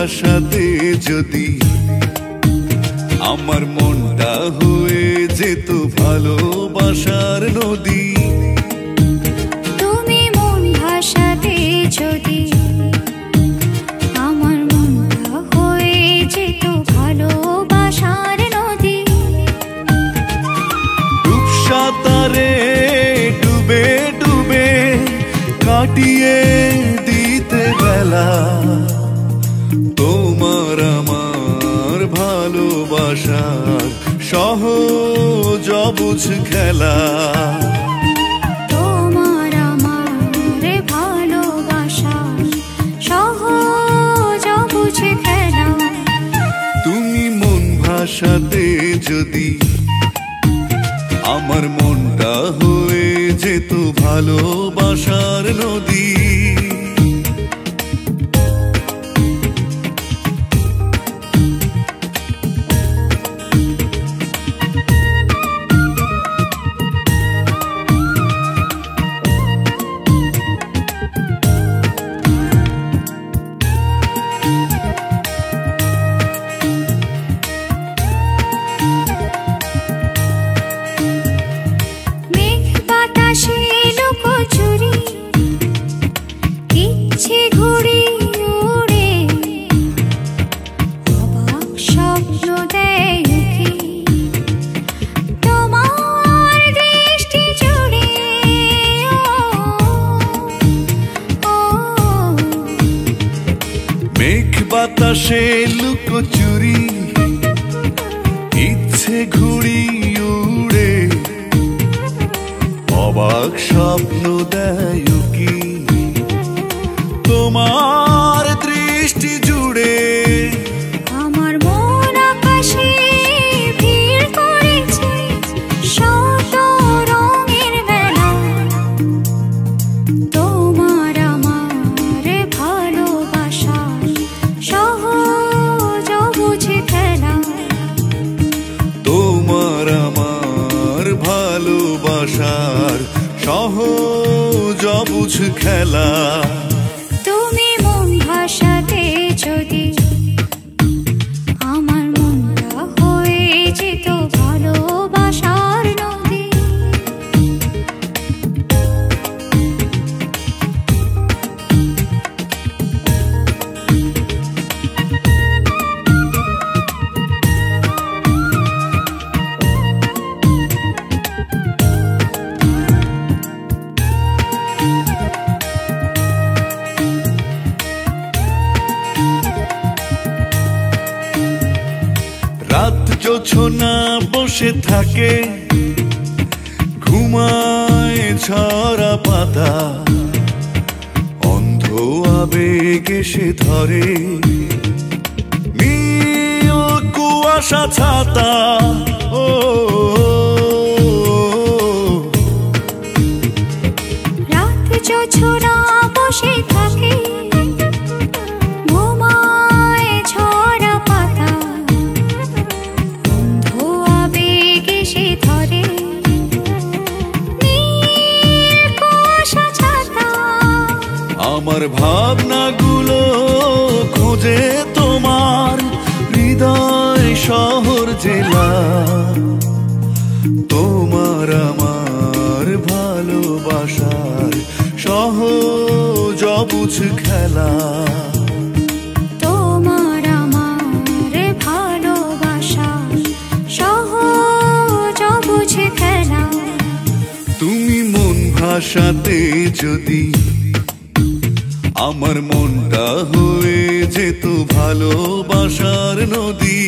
ভাষাতে যদি আমার মনটা হয়ে যেত ভালোবাসার নদী। তুমি মন ভাষাতে যদি আমার মনটা হয়ে যেত ভালোবাসার নদী। ডুবসাঁতারে ডুবে ডুবে কাটিয়ে দিতে বেলা তোমার আমার ভালোবাসার সহজ অবুঝ খেলা। তোমার আমার ভালোবাসার সহজ অবুঝ খেলা। তুমি মন ভাষাতে যদি আমার মনটা হয়ে যেত ভালোবাসার নদী। বাতাসে লুকোচুরি ইচ্ছে ঘুড়ি উড়ে অবাক স্বপ্ন দেয় কি তোমার দৃষ্টি জুড়ে। আমার মন আকাশে ভিড় করেছে শত রঙের বেলা। তোমার আমার ভালোবাসার সহজ অবুঝ খেলা। তোমার আমার ভালোবাসার সহজ অবুঝ খেলা। তুমি মন ভাষাতে যদি আমার মনটা হয়ে যেত ভালোবাসার নদী। রাত জোছনা বসে থাকে ঘুমায় ঝরা পাতা অন্ধ আবেগ এসে ধরে নীল কুয়াশা ছাতা। ও রাত জোছনা বসে থাকে ঘুমায় ঝরা পাতা অন্ধ আবেগ এসে ধরে নীল কুয়াশা ছাতা। আমার ভাবনাগুলো খোঁজে তোমার হৃদয় শহর জেলা। তোমার আমার ভালোবাসার সহজ অবুঝ খেলা। তোমার আমার ভালোবাসার সহজ অবুঝ খেলা। তুমি মন ভাষাতে যদি আমার মনটা হয়ে যেত ভালোবাসার নদী।